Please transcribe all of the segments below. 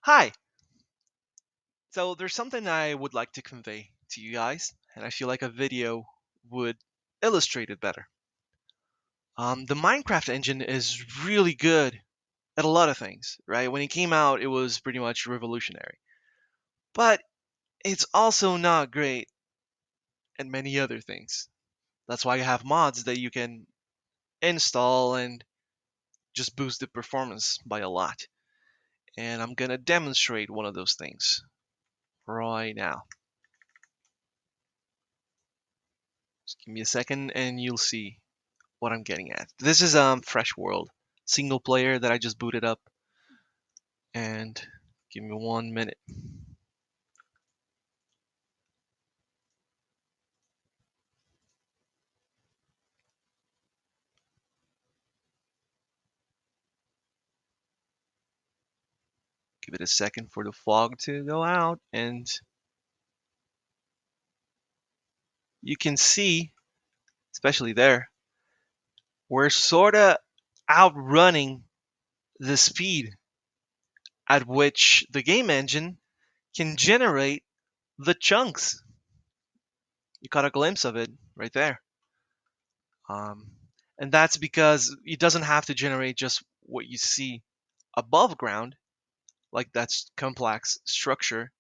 Hi. So there's something I would like to convey to you guys, and I feel like a video would illustrate it better. The Minecraft engine is really good at a lot of things, right? When it came out, it was pretty much revolutionary. But it's also not great at many other things. That's why you have mods that you can install and just boost the performance by a lot. And I'm gonna demonstrate one of those things right now. Just give me a second and you'll see what I'm getting at. This is Fresh World single player that I just booted up, and give me 1 minute. Give it a second for the fog to go out, and you can see, especially there, we're sort of outrunning the speed at which the game engine can generate the chunks. You caught a glimpse of it right there. Um, and that's because it doesn't have to generate just what you see above ground, like that's complex structure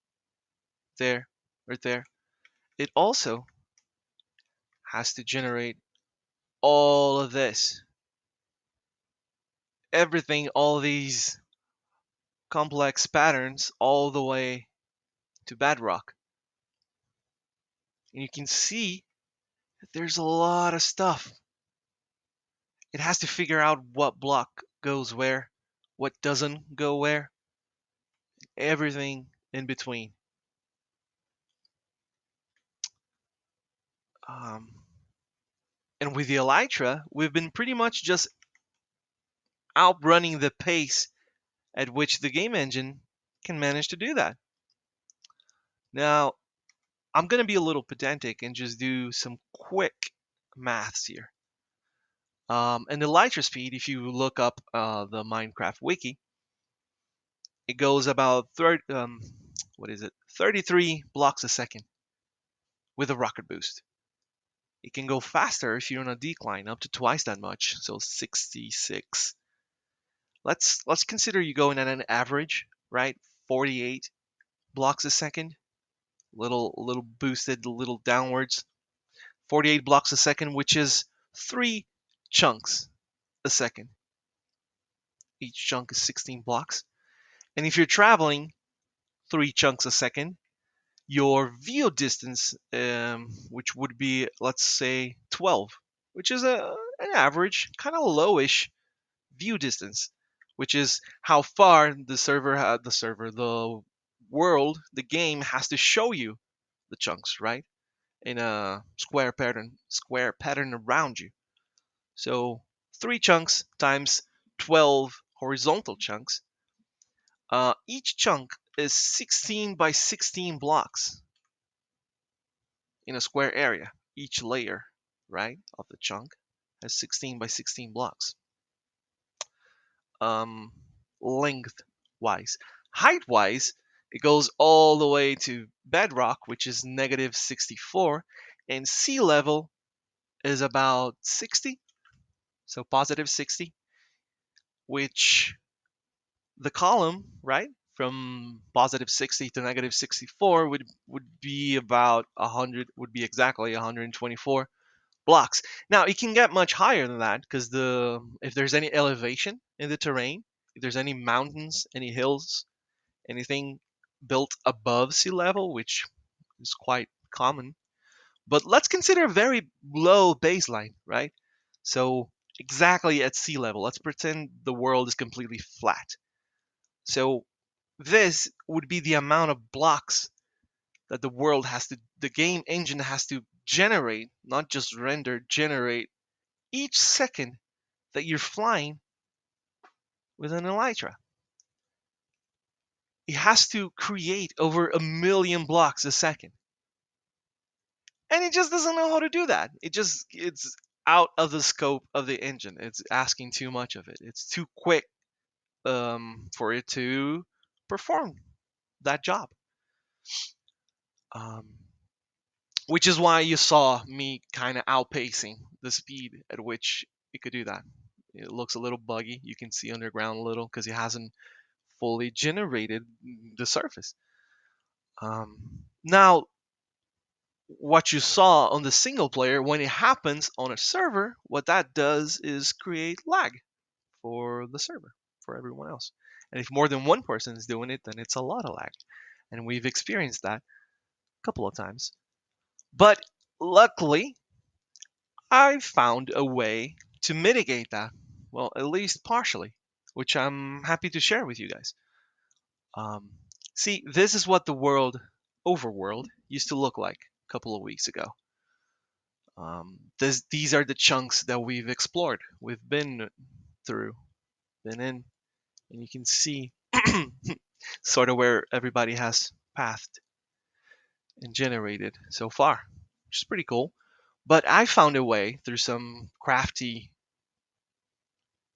there, right there. It also has to generate all of this, everything, all these complex patterns, all the way to bedrock. And you can see that there's a lot of stuff. It has to figure out what block goes where, what doesn't go where, everything in between. Um, and with the Elytra, we've been pretty much just outrunning the pace at which the game engine can manage to do that. Now, I'm going to be a little pedantic and just do some quick maths here. And the Elytra speed, if you look up the Minecraft wiki, it goes about 33 blocks a second with a rocket boost. It can go faster if you're on a decline, up to twice that much, so 66. Let's consider you going at an average, right? 48 blocks a second, little boosted, a little downwards. 48 blocks a second, which is 3 chunks a second. Each chunk is 16 blocks. And if you're traveling 3 chunks a second, your view distance, which would be, let's say, 12, which is an average, kind of lowish view distance, which is how far the world, the game has to show you the chunks, right? In a square pattern around you. So 3 chunks times 12 horizontal chunks. Each chunk is 16 by 16 blocks in a square area. Each layer, right, of the chunk has 16 by 16 blocks. Um, Length wise, height wise, it goes all the way to bedrock, which is negative 64, and sea level is about 60, so positive 60, which the column, right, from positive 60 to negative 64 would be about 100, would be exactly 124 blocks. Now it can get much higher than that because if there's any elevation in the terrain, if there's any mountains, any hills, anything built above sea level, which is quite common. But let's consider a very low baseline, right? So exactly at sea level, let's pretend the world is completely flat. So this would be the amount of blocks that the game engine has to generate, not just render, generate each second that you're flying with an Elytra. It has to create over 1 million blocks a second. And it just doesn't know how to do that. It's out of the scope of the engine. It's asking too much of it. It's too quick for it to perform that job. Um, which is why you saw me kind of outpacing the speed at which it could do that. It looks a little buggy. You can see underground a little because it hasn't fully generated the surface. Now, what you saw on the single player, when it happens on a server, what that does is create lag for the server, for everyone else. And if more than one person is doing it, then it's a lot of lag. And we've experienced that a couple of times. But luckily, I found a way to mitigate that. Well, at least partially, which I'm happy to share with you guys. Um, See, this is what the overworld, used to look like a couple of weeks ago. These are the chunks that we've explored, we've been through, been in, and you can see sort of where everybody has pathed and generated so far, which is pretty cool. But I found a way through some crafty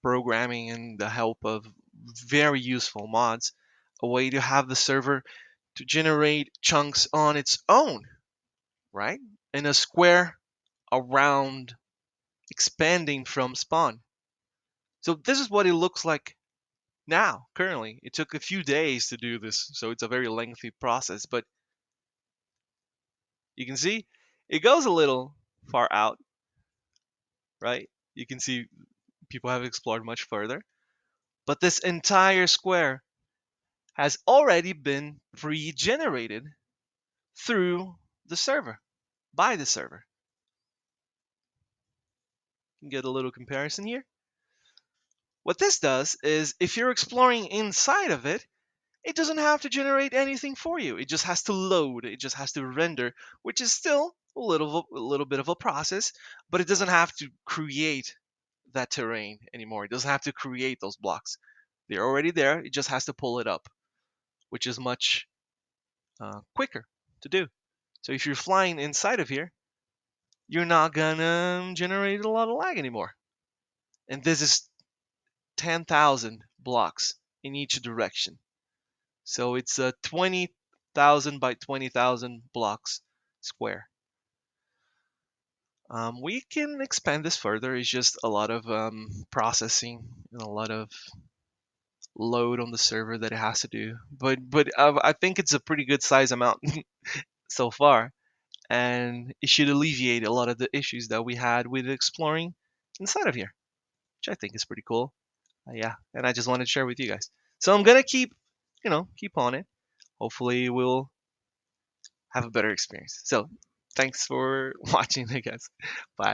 programming and the help of very useful mods, a way to have the server to generate chunks on its own, right? In a square around expanding from spawn. So this is what it looks like now, currently. It took a few days to do this, so it's a very lengthy process, but you can see it goes a little far out, right? You can see people have explored much further, but this entire square has already been pre-generated through the server, by the server. You can get a little comparison here. What this does is if you're exploring inside of it, it doesn't have to generate anything for you. It just has to load, it just has to render, which is still a little bit of a process, but it doesn't have to create that terrain anymore. It doesn't have to create those blocks. They're already there. It just has to pull it up, which is much quicker to do. So if you're flying inside of here, you're not gonna generate a lot of lag anymore. And this is 10,000 blocks in each direction. So it's a 20,000 by 20,000 blocks square. We can expand this further. It's just a lot of processing and a lot of load on the server that it has to do. But I think it's a pretty good size amount so far, and it should alleviate a lot of the issues that we had with exploring inside of here, which I think is pretty cool. Yeah, and I just wanted to share with you guys. So I'm gonna keep on it. Hopefully, we'll have a better experience. So thanks for watching, I guess. Bye.